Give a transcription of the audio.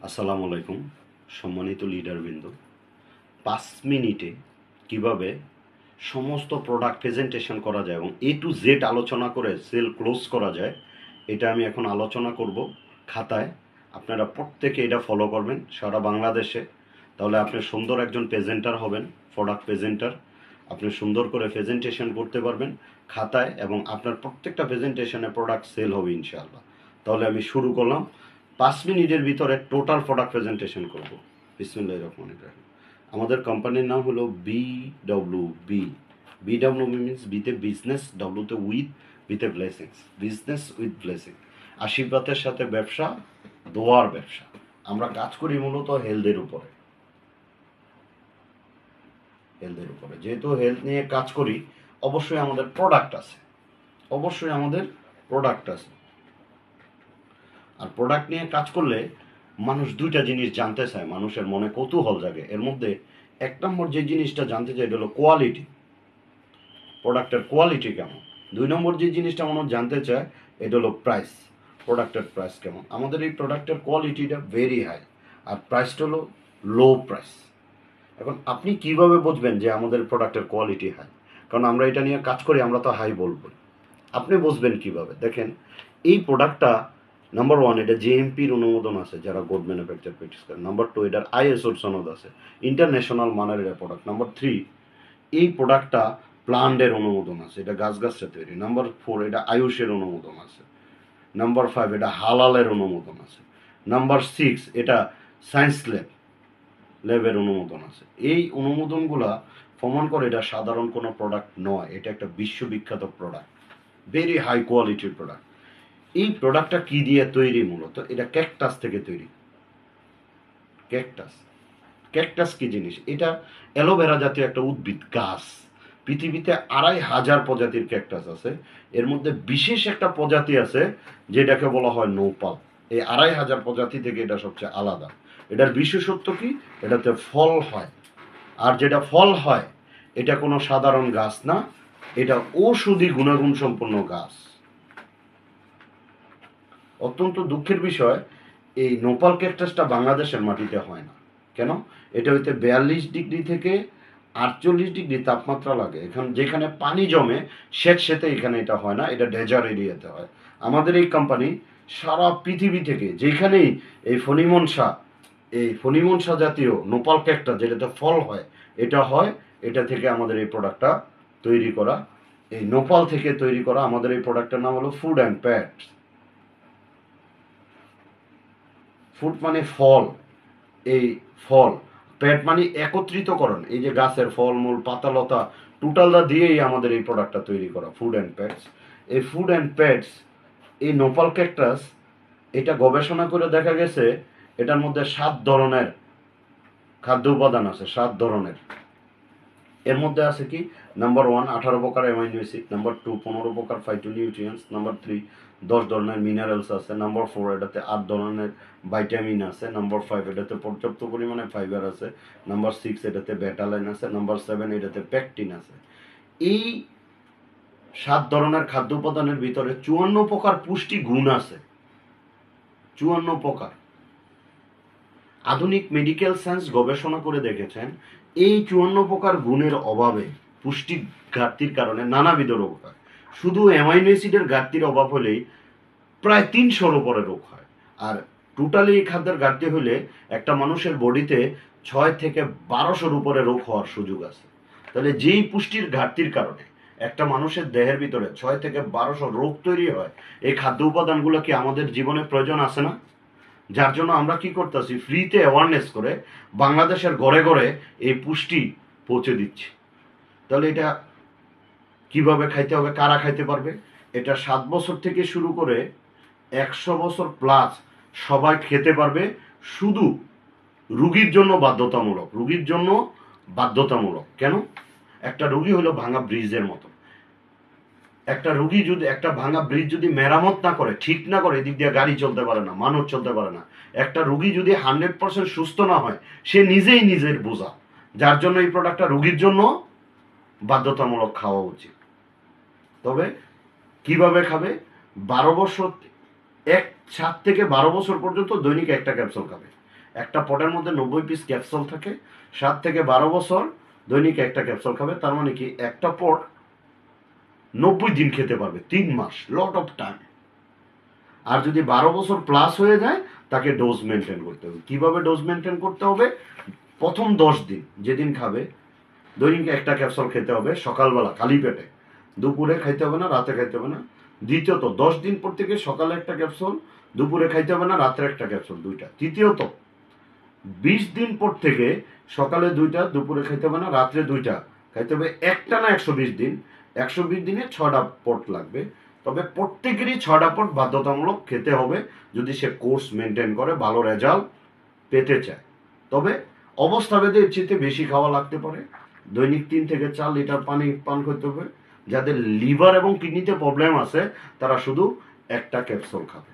আসসালামু আলাইকুম সম্মানিত লিডারবৃন্দ। 5 মিনিটে কিভাবে সমস্ত প্রোডাক্ট প্রেজেন্টেশন করা যায় এবং A to Z আলোচনা করে সেল ক্লোজ করা যায়, এটা আমি এখন আলোচনা করব খাতায়। আপনারা প্রত্যেকে এটা ফলো করবেন সারা বাংলাদেশে, তাহলে আপনি সুন্দর একজন প্রেজেন্টার হবেন, প্রোডাক্ট প্রেজেন্টার। আপনি সুন্দর করে প্রেজেন্টেশন করতে পারবেন খাতায় এবং আপনার প্রত্যেকটা প্রেজেন্টেশনে প্রোডাক্ট সেল হবে ইনশাআল্লাহ। তাহলে আমি শুরু করলাম। 5 মিনিটের ভিতরে টোটাল প্রোডাক্ট প্রেজেন্টেশন করব। বিসমিল্লাহির রহমানির রহিম। আমাদের কোম্পানির নাম হলো BWB। BWB মিনস বিতে বিজনেস, ডব্লুতে উইথ, বিতে ব্লেসিংস। বিজনেস উইথ ব্লেসিং, আশীর্বাদের সাথে ব্যবসা, দোয়ার ব্যবসা। আমরা কাজ করি মূলত হেলথের উপরে। যেহেতু হেলথ নিয়ে কাজ করি, অবশ্যই আমাদের প্রোডাক্ট আছে। আর প্রোডাক্ট নিয়ে কাজ করলে মানুষ দুইটা জিনিস জানতে চায়, মানুষের মনে কৌতূহল জাগে। এর মধ্যে 1 নম্বর যে জিনিসটা জানতে চায় এটা হলো কোয়ালিটি, প্রোডাক্টের কোয়ালিটি কেমন। 2 নম্বর যে জিনিসটা মানুষ জানতে চায় এটা হলো প্রাইস, প্রোডাক্টের প্রাইস কেমন। আমাদের এই প্রোডাক্টের কোয়ালিটিটা ভেরি হাই আর প্রাইসটা হলো লো প্রাইস। এখন আপনি কিভাবে বুঝবেন যে আমাদের প্রোডাক্টের কোয়ালিটি হাই? কারণ আমরা এটা নিয়ে কাজ করি, আমরা তো হাই বলবো। আপনি বুঝবেন কিভাবে? দেখেন, এই প্রোডাক্টটা নাম্বার 1 এটা জেএমপির অনুমোদন আছে, যারা গুড ম্যানুফ্যাকচার প্র্যাকটিস করে। নাম্বার 2 এটার আইএসওর সনদ আছে, ইন্টারন্যাশনাল মানের এটা প্রোডাক্ট। নাম্বার 3 এই প্রোডাক্টটা প্লান্টের অনুমোদন আছে, এটা গাছগাছটা তৈরি। নাম্বার 4 এটা আয়ুষের অনুমোদন আছে। নাম্বার 5 এটা হালালের অনুমোদন আছে। নাম্বার 6 এটা সায়েন্স ল্যাবের অনুমোদন আছে। এই অনুমোদনগুলা প্রমাণ করে এটা সাধারণ কোনো প্রোডাক্ট নয়, এটা একটা বিশ্ববিখ্যাত প্রোডাক্ট, ভেরি হাই কোয়ালিটির প্রোডাক্ট। এই প্রোডাক্টটা কি দিয়ে তৈরি? মূলত এটা ক্যাকটাস থেকে তৈরি। ক্যাকটাস কি জিনিস? এটা অ্যালোভেরা জাতীয় একটা উদ্ভিদ গাছ। পৃথিবীতে 2500 প্রজাতির ক্যাকটাস আছে। এর মধ্যে বিশেষ একটা প্রজাতি আছে যেটাকে বলা হয় নৌপাল। এই 2500 প্রজাতি থেকে এটা সবচেয়ে আলাদা। এটার বিশেষত্ব কি? এটাতে ফল হয়। আর যেটা ফল হয় এটা কোনো সাধারণ গাছ না, এটা ঔষধি গুণাগুণ সম্পন্ন গাছ। অত্যন্ত দুঃখের বিষয়, এই নোপাল ক্যাকটাসটা বাংলাদেশের মাটিতে হয় না। কেন? এটা হইতে 42 ডিগ্রি থেকে 48 ডিগ্রি তাপমাত্রা লাগে। যেখানে পানি জমে সেতে এখানে এটা হয় না, এটা ডেজার্ট এরিয়াতে হয়। আমাদের এই কোম্পানি সারা পৃথিবী থেকে যেখানেই এই ফণিমনসা জাতীয় নোপাল ক্যাকটাস যেটাতে ফল হয়, এটা হয়, এটা থেকে আমাদের এই প্রোডাক্টটা তৈরি করা। এই নোপাল থেকে তৈরি করা আমাদের এই প্রোডাক্টের নাম হলো ফুড অ্যান্ড প্যাটস। ফুড মানে ফল, এই ফল। প্যাট মানে একত্রিতকরণ, এই যে গাছের ফলমূল পাতালতা টোটালটা দিয়েই আমাদের এই প্রোডাক্টটা তৈরি করা, ফুড অ্যান্ড প্যাটস। এই ফুড অ্যান্ড প্যাটস, এই নোপাল ক্যাকটাস, এটা গবেষণা করে দেখা গেছে এটার মধ্যে 7 ধরনের খাদ্য উপাদান আছে, 7 ধরনের। এর মধ্যে আছে কি? নাম্বার 1 18 প্রকার অ্যামাইনো অ্যাসিড। নাম্বার 2 15 প্রকার ফাইটোনিউট্রিয়েন্টস। নাম্বার 3 10 ধরনের মিনারেলস আছে। নাম্বার 4 এটাতে 8 ধরনের ভাইটামিন আছে। নাম্বার 5 এটাতে পর্যাপ্ত পরিমাণে ফাইবার আছে। নাম্বার 6 এটাতে ব্যাটালাইন আছে। নাম্বার 7 এটাতে প্যাকটিন আছে। এই 7 ধরনের খাদ্য উপাদানের ভিতরে 54 প্রকার পুষ্টি গুণ আছে। 54 প্রকার। আধুনিক মেডিকেল সায়েন্স গবেষণা করে দেখেছেন এই 54 প্রকার গুণের অভাবে, পুষ্টি ঘাটতির কারণে নানাবিধ রোগ হয়। শুধু অ্যামাইনো অ্যাসিডের ঘাটতির অভাব হলেই প্রায় 300-র উপরে রোগ হয়। আর টোটালি এই খাদ্যের ঘাটতি হলে একটা মানুষের বডিতে 6 থেকে 1200-র উপরে রোগ হওয়ার সুযোগ আছে। তাহলে যেই পুষ্টির ঘাটতির কারণে একটা মানুষের দেহের ভিতরে 6 থেকে 1200 রোগ তৈরি হয়, এই খাদ্য উপাদানগুলো কি আমাদের জীবনে প্রয়োজন আছে না? যার জন্য আমরা কি করতেছি, ফ্রিতে অ্যাওয়ারনেস করে বাংলাদেশের ঘরে ঘরে এই পুষ্টি পৌঁছে দিচ্ছি। তাহলে এটা কিভাবে খাইতে হবে, কারা খাইতে পারবে? এটা 7 বছর থেকে শুরু করে 100 বছর প্লাস সবাই খেতে পারবে। শুধু রুগীর জন্য বাধ্যতামূলক। কেন? একটা রুগী হলো ভাঙা ব্রিজের মতো। একটা ভাঙা ব্রিজ যদি মেরামত না করে, ঠিক না করে, এদিক দিয়ে গাড়ি চলতে পারে না, মানুষ চলতে পারে না। একটা রুগী যদি 100% সুস্থ না হয়, সে নিজেই নিজের বোঝা। যার জন্য এই প্রোডাক্টটা রুগীর জন্য বাধ্যতামূলক খাওয়া উচিত। তবে কিভাবে খাবে? 12 বছর 7 থেকে 12 বছর পর্যন্ত দৈনিক একটা ক্যাপসুল খাবে। একটা পটের মধ্যে 90 পিস ক্যাপসুল থাকে, 7 থেকে 12 বছর দৈনিক একটা ক্যাপসুল খাবে, তার মানে কি একটা পট 90 দিন খেতে পারবে, 3 মাস, লট অফ টাইম। আর যদি 12 বছর প্লাস হয়ে যায় তাকে ডোজ মেনটেন করতে হবে। কিভাবে ডোজ মেনটেন করতে হবে? প্রথম 10 দিন যেদিন খাবে দৈনিক একটা ক্যাপসুল খেতে হবে সকালবেলা খালি পেটে, দুপুরে খাইতে হবে না, রাতে খাইতে হবে না। দ্বিতীয়ত 10 দিন পর থেকে সকালে একটা ক্যাপসুল, দুপুরে খাইতে হবে না, রাত্রে একটা ক্যাপসুল, 2টা। তৃতীয়ত 20 দিন পর থেকে সকালে 2টা, দুপুরে খাইতে হবে না, রাত্রে 2টা খাইতে হবে, একটানা 120 দিন। 120 দিনে 6টা পট লাগবে, তবে প্রত্যেকেরই 6টা পট বাধ্যতামূলক খেতে হবে যদি সে কোর্স মেনটেন করে ভালো রেজাল্ট পেতে চায়। তবে অবস্থা ভেদে এর চেয়ে বেশি খাওয়া লাগতে পারে। দৈনিক 3 থেকে 4 লিটার পানি পান করতে হবে। যাদের লিভার এবং কিডনিতে প্রবলেম আছে তারা শুধু একটা ক্যাপসুল খাবে।